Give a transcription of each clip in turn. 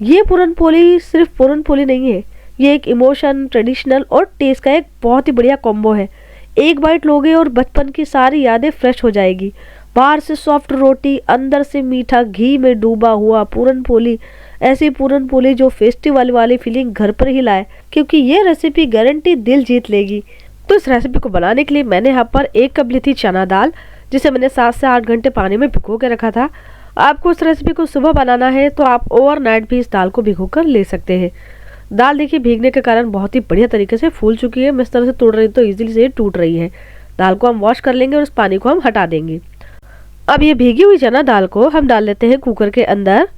ये पूरन पोली सिर्फ पूरन पोली नहीं है, ये एक इमोशन, ट्रेडिशनल और टेस्ट का एक बहुत ही बढ़िया कॉम्बो है। एक बाइट लोगे और बचपन की सारी यादें फ्रेश हो जाएगी। बाहर से सॉफ्ट रोटी, अंदर से मीठा घी में डूबा हुआ पूरन पोली, ऐसी पूरन पोली जो फेस्टिवल वाली फीलिंग घर पर ही लाए, क्योंकि ये रेसिपी गारंटी दिल जीत लेगी। तो इस रेसिपी को बनाने के लिए मैंने यहाँ पर 1 कप ली थी चना दाल, जिसे मैंने 7 से 8 घंटे पानी में भिगो के रखा था। आपको इस रेसिपी को सुबह बनाना है तो आप ओवरनाइट भी इस दाल को भिगो कर ले सकते हैं। दाल देखिए भीगने के कारण बहुत ही बढ़िया तरीके से फूल चुकी है। मैं इस तरह से तोड़ रही हूँ तो इजीली से टूट रही है। दाल को हम वॉश कर लेंगे और उस पानी को हम हटा देंगे। अब ये भीगी हुई चना दाल को हम डाल लेते हैं कुकर के अंदर,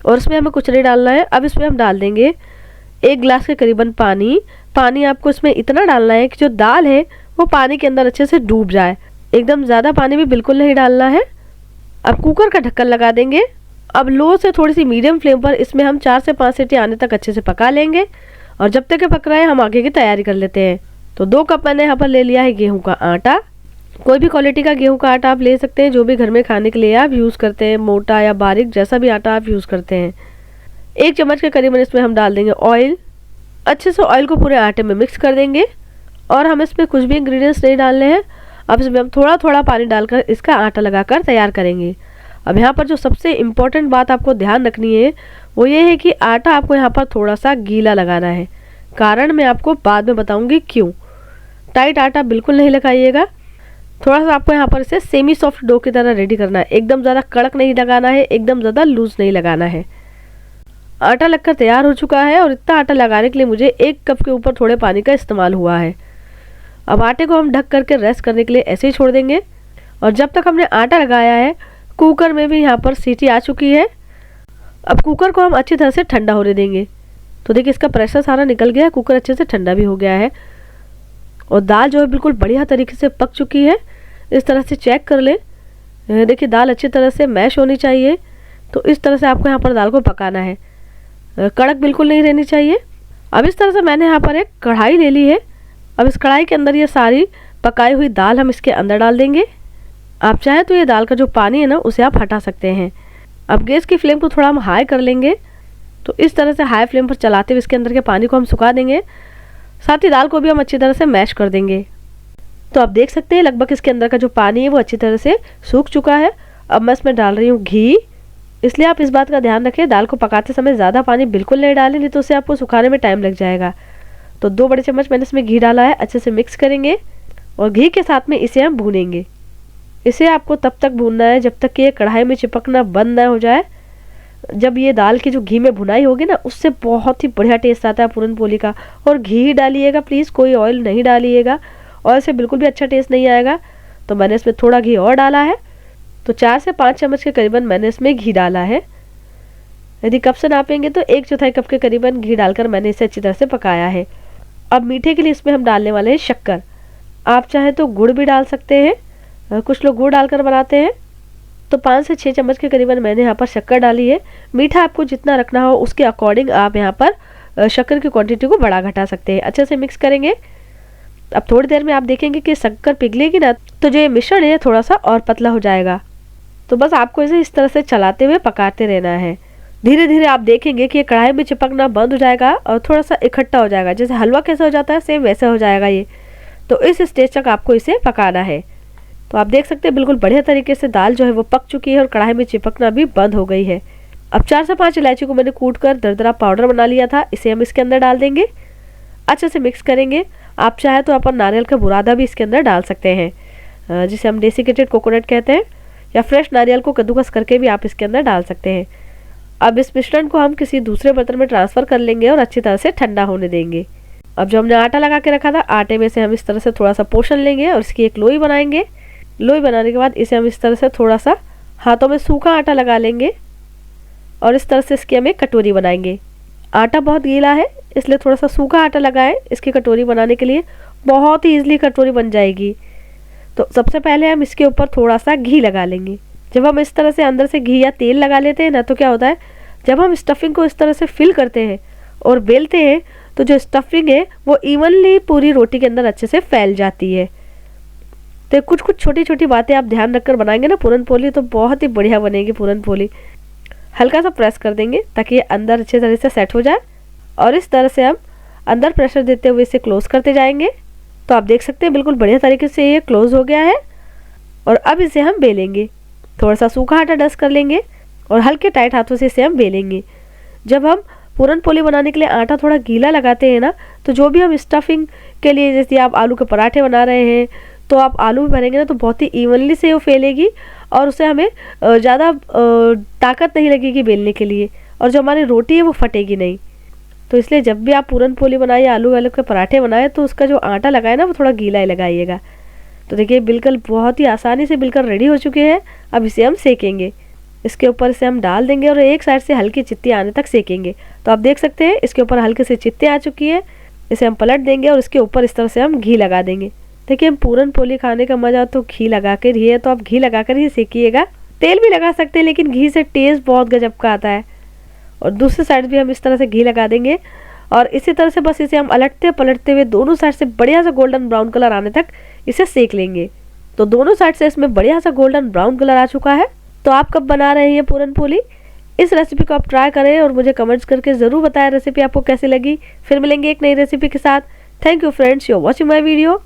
और इसमें हमें कुछ नहीं डालना है। अब इसमें हम डाल देंगे 1 गिलास के करीबन पानी। पानी आपको इसमें इतना डालना है कि जो दाल है वो पानी के अंदर अच्छे से डूब जाए। एकदम ज़्यादा पानी भी बिल्कुल नहीं डालना है। अब कुकर का ढक्कन लगा देंगे। अब लो से थोड़ी सी मीडियम फ्लेम पर इसमें हम 4 से 5 सीटी आने तक अच्छे से पका लेंगे, और जब तक ये पक रहा है हम आगे की तैयारी कर लेते हैं। तो 2 कप मैंने यहाँ पर ले लिया है गेहूं का आटा। कोई भी क्वालिटी का गेहूं का आटा आप ले सकते हैं, जो भी घर में खाने के लिए आप यूज़ करते हैं, मोटा या बारीक जैसा भी आटा आप यूज़ करते हैं। 1 चम्मच के करीबन इसमें हम डाल देंगे ऑयल। अच्छे से ऑयल को पूरे आटे में मिक्स कर देंगे, और हम इसमें कुछ भी इंग्रेडिएंट्स नहीं डालने हैं। अब इसमें हम थोड़ा थोड़ा पानी डालकर इसका आटा लगाकर तैयार करेंगे। अब यहाँ पर जो सबसे इम्पोर्टेंट बात आपको ध्यान रखनी है वो ये है कि आटा आपको यहाँ पर थोड़ा सा गीला लगाना है। कारण मैं आपको बाद में बताऊंगी क्यों। टाइट आटा बिल्कुल नहीं लगाइएगा। थोड़ा सा आपको यहाँ पर इसे सेमी सॉफ्ट डो की तरह रेडी करना है। एकदम ज़्यादा कड़क नहीं लगाना है, एकदम ज़्यादा लूज नहीं लगाना है। आटा लगकर तैयार हो चुका है, और इतना आटा लगाने के लिए मुझे 1 कप के ऊपर थोड़े पानी का इस्तेमाल हुआ है। अब आटे को हम ढक करके रेस्ट करने के लिए ऐसे ही छोड़ देंगे। और जब तक हमने आटा लगाया है, कुकर में भी यहाँ पर सीटी आ चुकी है। अब कुकर को हम अच्छी तरह से ठंडा होने देंगे। तो देखिए इसका प्रेशर सारा निकल गया है, कुकर अच्छे से ठंडा भी हो गया है, और दाल जो है बिल्कुल बढ़िया तरीके से पक चुकी है। इस तरह से चेक कर लें। देखिए दाल अच्छी तरह से मैश होनी चाहिए। तो इस तरह से आपको यहाँ पर दाल को पकाना है, कड़क बिल्कुल नहीं रहनी चाहिए। अब इस तरह से मैंने यहाँ पर एक कढ़ाई ले ली है। अब इस कढ़ाई के अंदर ये सारी पकाई हुई दाल हम इसके अंदर डाल देंगे। आप चाहें तो ये दाल का जो पानी है ना उसे आप हटा सकते हैं। अब गैस की फ्लेम को थोड़ा हम हाई कर लेंगे। तो इस तरह से हाई फ्लेम पर चलाते हुए इसके अंदर के पानी को हम सुखा देंगे। साथ ही दाल को भी हम अच्छी तरह से मैश कर देंगे। तो आप देख सकते हैं लगभग इसके अंदर का जो पानी है वो अच्छी तरह से सूख चुका है। अब मैं इसमें डाल रही हूँ घी। इसलिए आप इस बात का ध्यान रखें, दाल को पकाते समय ज़्यादा पानी बिल्कुल नहीं डालें, नहीं तो उसे आपको सुखाने में टाइम लग जाएगा। तो 2 बड़े चम्मच मैंने इसमें घी डाला है। अच्छे से मिक्स करेंगे, और घी के साथ में इसे हम भूनेंगे। इसे आपको तब तक भूनना है जब तक कि ये कढ़ाई में चिपकना बंद ना हो जाए। जब ये दाल की जो घी में भुनाई होगी ना, उससे बहुत ही बढ़िया टेस्ट आता है पूरन पोली का। और घी ही डालिएगा प्लीज़, कोई ऑयल नहीं डालिएगा, ऑयल से बिल्कुल भी अच्छा टेस्ट नहीं आएगा। तो मैंने इसमें थोड़ा घी और डाला है। तो 4 से 5 चम्मच के करीबन मैंने इसमें घी डाला है। यदि कप से नापेंगे तो 1/4 कप के करीबन घी डालकर मैंने इसे अच्छी तरह से पकाया है। अब मीठे के लिए इसमें हम डालने वाले हैं शक्कर। आप चाहे तो गुड़ भी डाल सकते हैं, कुछ लोग गुड़ डालकर बनाते हैं। तो 5 से 6 चम्मच के करीबन मैंने यहाँ पर शक्कर डाली है। मीठा आपको जितना रखना हो उसके अकॉर्डिंग आप यहाँ पर शक्कर की क्वांटिटी को बढ़ा घटा सकते हैं। अच्छे से मिक्स करेंगे। अब थोड़ी देर में आप देखेंगे कि शक्कर पिघलेगी ना, तो जो ये मिश्रण है थोड़ा सा और पतला हो जाएगा। तो बस आपको इसे इस तरह से चलाते हुए पकाते रहना है। धीरे धीरे आप देखेंगे कि ये कढ़ाई में चिपकना बंद हो जाएगा और थोड़ा सा इकट्ठा हो जाएगा। जैसे हलवा कैसे हो जाता है सेम वैसे हो जाएगा ये। तो इस स्टेज तक आपको इसे पकाना है। तो आप देख सकते हैं बिल्कुल बढ़िया तरीके से दाल जो है वो पक चुकी है और कढ़ाई में चिपकना भी बंद हो गई है। अब 4 से 5 इलायची को मैंने कूट कर दरदरा पाउडर बना लिया था, इसे हम इसके अंदर डाल देंगे। अच्छे से मिक्स करेंगे। आप चाहे तो अपन नारियल का बुरादा भी इसके अंदर डाल सकते हैं, जिसे हम डेसिकेटेड कोकोनट कहते हैं, या फ्रेश नारियल को कद्दूकस करके भी आप इसके अंदर डाल सकते हैं। अब इस मिश्रण को हम किसी दूसरे बर्तन में ट्रांसफ़र कर लेंगे और अच्छी तरह से ठंडा होने देंगे। अब जो हमने आटा लगा के रखा था, आटे में से हम इस तरह से थोड़ा सा पोर्शन लेंगे और इसकी एक लोई बनाएंगे। लोई बनाने के बाद इसे हम इस तरह से थोड़ा सा हाथों में सूखा आटा लगा लेंगे और इस तरह से इसकी हम एक कटोरी बनाएंगे। आटा बहुत गीला है इसलिए थोड़ा सा सूखा आटा लगाएं इसकी कटोरी बनाने के लिए, बहुत ही ईजिली कटोरी बन जाएगी। तो सबसे पहले हम इसके ऊपर थोड़ा सा घी लगा लेंगे। जब हम इस तरह से अंदर से घी या तेल लगा लेते हैं ना, तो क्या होता है, जब हम स्टफिंग को इस तरह से फिल करते हैं और बेलते हैं तो जो स्टफिंग है वो इवनली पूरी रोटी के अंदर अच्छे से फैल जाती है। तो कुछ छोटी छोटी बातें आप ध्यान रखकर बनाएंगे ना पूरन पोली, तो बहुत ही बढ़िया बनेगी पूरन पोली। हल्का सा प्रेस कर देंगे ताकि ये अंदर अच्छे तरह से सेट हो जाए। और इस तरह से हम अंदर प्रेशर देते हुए इसे क्लोज करते जाएंगे। तो आप देख सकते हैं बिल्कुल बढ़िया तरीके से ये क्लोज हो गया है। और अब इसे हम बेलेंगे। थोड़ा सा सूखा आटा डस्ट कर लेंगे और हल्के टाइट हाथों से इसे हम बेलेंगे। जब हम पूरन पोली बनाने के लिए आटा थोड़ा गीला लगाते हैं ना, तो जो भी हम स्टफिंग के लिए, जैसे आप आलू के पराठे बना रहे हैं तो आप आलू भी भरेंगे ना तो बहुत ही इवनली से वो फैलेगी और उसे हमें ज़्यादा ताकत नहीं लगेगी बेलने के लिए, और जो हमारी रोटी है वो फटेगी नहीं। तो इसलिए जब भी आप पूरन पोली बनाइए, आलू वाले के पराठे बनाए, तो उसका जो आटा लगाए ना वो थोड़ा गीला ही लगाइएगा। तो देखिए बिल्कुल बहुत ही आसानी से बिल्कुल रेडी हो चुके हैं। अब इसे हम सेकेंगे। इसके ऊपर से हम डाल देंगे और एक साइड से हल्की चित्ती आने तक सेकेंगे। तो आप देख सकते हैं इसके ऊपर हल्के से चित्ती आ चुकी है। इसे हम पलट देंगे और इसके ऊपर इस तरह से हम घी लगा देंगे। देखिए हम पूरन पोली खाने का मज़ा तो घी लगा कर ही है, तो आप घी लगा कर ही सेकिएगा। तेल भी लगा सकते हैं लेकिन घी से टेस्ट बहुत गजब का आता है। और दूसरी साइड भी हम इस तरह से घी लगा देंगे और इसी तरह से बस इसे हम अलटते पलटते हुए दोनों साइड से बढ़िया सा गोल्डन ब्राउन कलर आने तक इसे सेक लेंगे। तो दोनों साइड से इसमें बढ़िया सा गोल्डन ब्राउन कलर आ चुका है। तो आप कब बना रहे हैं पूरन पोली, इस रेसिपी को आप ट्राई करें और मुझे कमेंट्स करके ज़रूर बताएं रेसिपी आपको कैसी लगी। फिर मिलेंगे एक नई रेसिपी के साथ। Thank you friends, you are watching my video.